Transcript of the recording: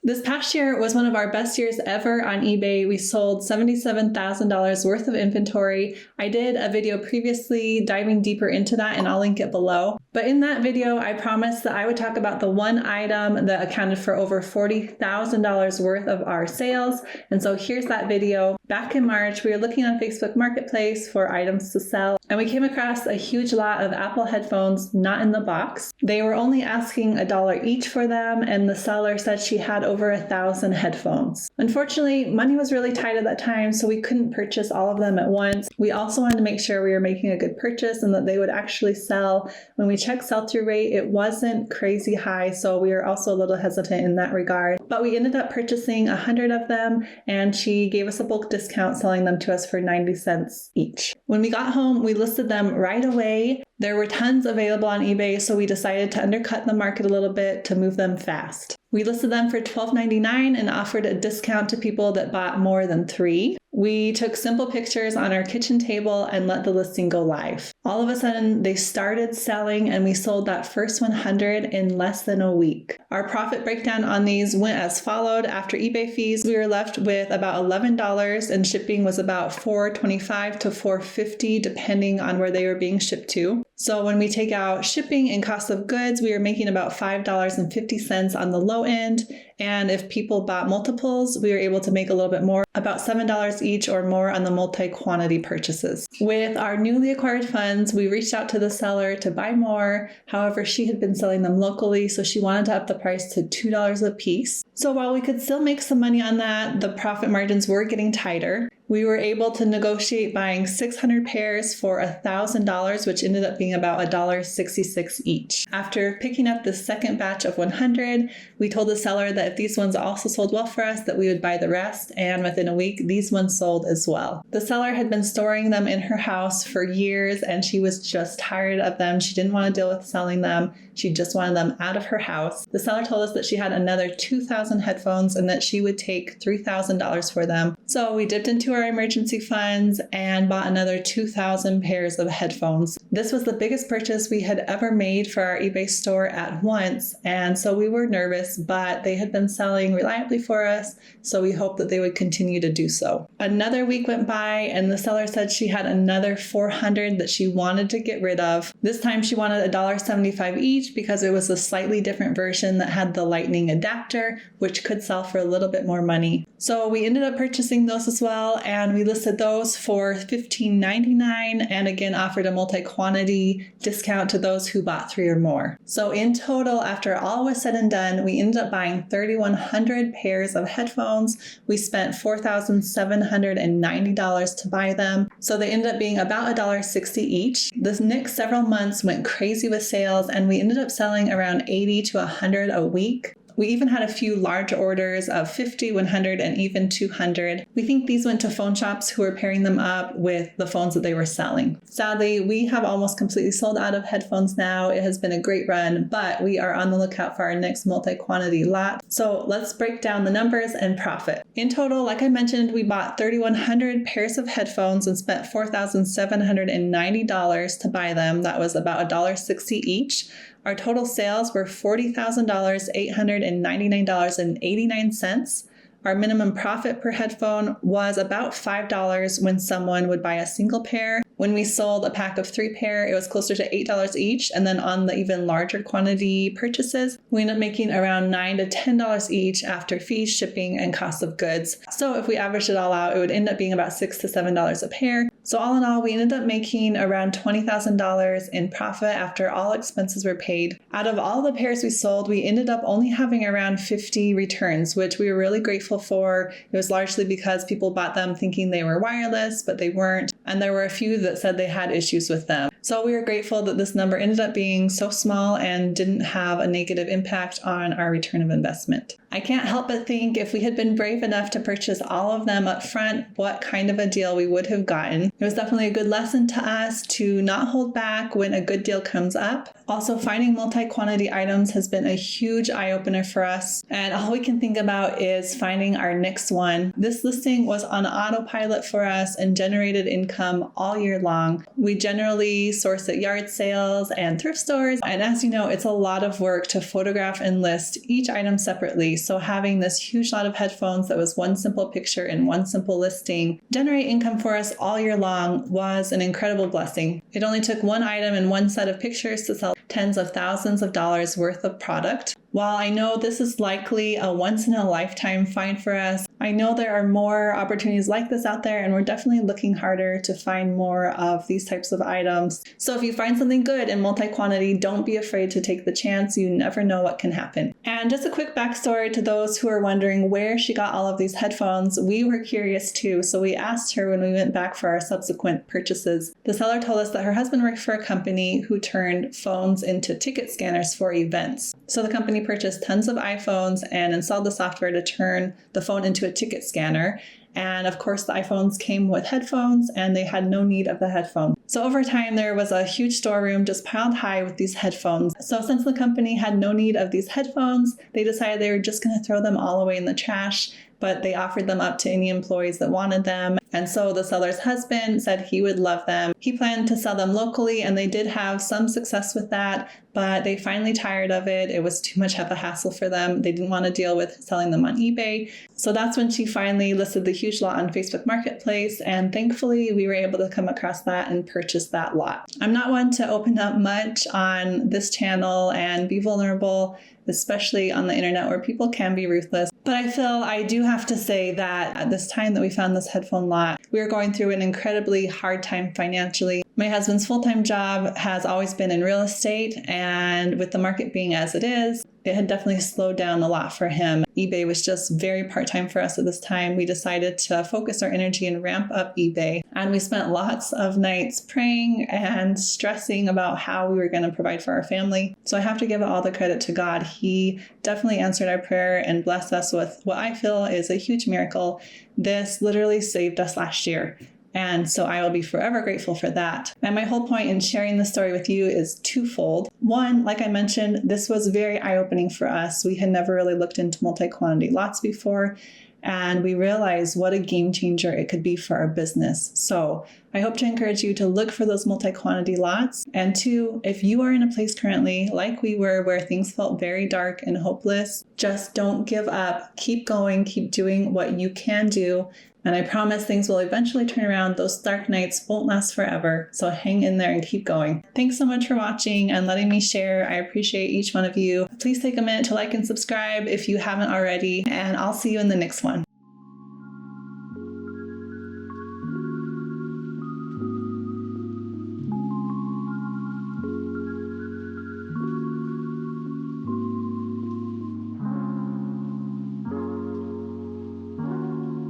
This past year was one of our best years ever on eBay. We sold $77,000 worth of inventory. I did a video previously diving deeper into that, and I'll link it below. But in that video, I promised that I would talk about the one item that accounted for over $40,000 worth of our sales. And so here's that video. Back in March, we were looking on Facebook Marketplace for items to sell, and we came across a huge lot of Apple headphones not in the box. They were only asking $1 each for them, and the seller said she had over 1,000 headphones. Unfortunately, money was really tight at that time, so we couldn't purchase all of them at once. We also wanted to make sure we were making a good purchase and that they would actually sell. When we checked sell-through rate, it wasn't crazy high, so we were also a little hesitant in that regard. But we ended up purchasing 100 of them, and she gave us a bulk discount, selling them to us for 90 cents each. When we got home, we listed them right away. There were tons available on eBay, so we decided to undercut the market a little bit to move them fast. We listed them for $12.99 and offered a discount to people that bought more than 3. We took simple pictures on our kitchen table and let the listing go live. All of a sudden, they started selling, and we sold that first 100 in less than a week. Our profit breakdown on these went as followed. After eBay fees, we were left with about $11, and shipping was about $4.25 to $4.50, depending on where they were being shipped to. So when we take out shipping and cost of goods, we were making about $5.50 on the low end. And if people bought multiples, we were able to make a little bit more, about $7 each or more on the multi-quantity purchases. With our newly acquired funds, we reached out to the seller to buy more. However, she had been selling them locally, so she wanted to up the price to $2 a piece. So while we could still make some money on that, the profit margins were getting tighter. We were able to negotiate buying 600 pairs for $1,000, which ended up being about $1.66 each. After picking up the second batch of 100, we told the seller that if these ones also sold well for us, that we would buy the rest, and within a week, these ones sold as well. The seller had been storing them in her house for years, and she was just tired of them. She didn't want to deal with selling them. She just wanted them out of her house. The seller told us that she had another 2,000 headphones and that she would take $3,000 for them. So we dipped into our emergency funds and bought another 2,000 pairs of headphones. This was the biggest purchase we had ever made for our eBay store at once, and so we were nervous, but they had been selling reliably for us, so we hoped that they would continue to do so. Another week went by, and the seller said she had another 400 that she wanted to get rid of. This time she wanted $1.75 each because it was a slightly different version that had the lightning adapter, which could sell for a little bit more money. So we ended up purchasing those as well, and we listed those for $15.99 and again offered a multi-quantity discount to those who bought 3 or more. So in total, after all was said and done, we ended up buying 3,100 pairs of headphones. We spent $4,790 to buy them. So they ended up being about $1.60 each. The next several months went crazy with sales, and we ended up selling around 80 to 100 a week. We even had a few large orders of 50, 100, and even 200. We think these went to phone shops who were pairing them up with the phones that they were selling. Sadly, we have almost completely sold out of headphones now. It has been a great run, but we are on the lookout for our next multi-quantity lot. So let's break down the numbers and profit. In total, like I mentioned, we bought 3,100 pairs of headphones and spent $4,790 to buy them. That was about $1.60 each. Our total sales were $40,899.89. Our minimum profit per headphone was about $5 when someone would buy a single pair. When we sold a pack of 3 pair, it was closer to $8 each. And then on the even larger quantity purchases, we ended up making around $9 to $10 each after fees, shipping, and cost of goods. So if we averaged it all out, it would end up being about $6 to $7 a pair. So all in all, we ended up making around $20,000 in profit after all expenses were paid. Out of all the pairs we sold, we ended up only having around 50 returns, which we were really grateful for. It was largely because people bought them thinking they were wireless, but they weren't. And there were a few that said they had issues with them. So we were grateful that this number ended up being so small and didn't have a negative impact on our return of investment. I can't help but think if we had been brave enough to purchase all of them up front, what kind of a deal we would have gotten. It was definitely a good lesson to us to not hold back when a good deal comes up. Also, finding multi-quantity items has been a huge eye-opener for us, and all we can think about is finding our next one. This listing was on autopilot for us and generated income all year long. We generally source at yard sales and thrift stores, and as you know, it's a lot of work to photograph and list each item separately. So having this huge lot of headphones that was one simple picture and one simple listing generate income for us all year long was an incredible blessing. It only took one item and one set of pictures to sell tens of thousands of dollars worth of product. While I know this is likely a once-in-a-lifetime find for us, I know there are more opportunities like this out there, and we're definitely looking harder to find more of these types of items. So if you find something good in multi-quantity, don't be afraid to take the chance. You never know what can happen. And just a quick backstory to those who are wondering where she got all of these headphones. We were curious too, so we asked her when we went back for our subsequent purchases. The seller told us that her husband worked for a company who turned phones into ticket scanners for events. So the company purchased tons of iPhones and installed the software to turn the phone into a ticket scanner. And of course, the iPhones came with headphones and they had no need of the headphone. So over time, there was a huge storeroom just piled high with these headphones. So since the company had no need of these headphones, they decided they were just going to throw them all away in the trash, but they offered them up to any employees that wanted them. And so the seller's husband said he would love them. He planned to sell them locally, and they did have some success with that, but they finally tired of it. It was too much of a hassle for them. They didn't want to deal with selling them on eBay. So that's when she finally listed the huge lot on Facebook Marketplace, and thankfully we were able to come across that and purchase that lot. I'm not one to open up much on this channel and be vulnerable, especially on the internet where people can be ruthless. But I feel I do have to say that at this time that we found this headphone lot, we were going through an incredibly hard time financially. My husband's full-time job has always been in real estate, and with the market being as it is, it had definitely slowed down a lot for him. eBay was just very part-time for us at this time. We decided to focus our energy and ramp up eBay, and we spent lots of nights praying and stressing about how we were going to provide for our family. So I have to give all the credit to God. He definitely answered our prayer and blessed us with what I feel is a huge miracle. This literally saved us last year. And so I will be forever grateful for that. And my whole point in sharing this story with you is twofold. One, like I mentioned, this was very eye-opening for us. We had never really looked into multi-quantity lots before, and we realized what a game changer it could be for our business. So I hope to encourage you to look for those multi-quantity lots. And two, if you are in a place currently, like we were, where things felt very dark and hopeless, just don't give up. Keep going, keep doing what you can do. And I promise things will eventually turn around. Those dark nights won't last forever. So hang in there and keep going. Thanks so much for watching and letting me share. I appreciate each one of you. Please take a minute to like and subscribe if you haven't already, and I'll see you in the next one.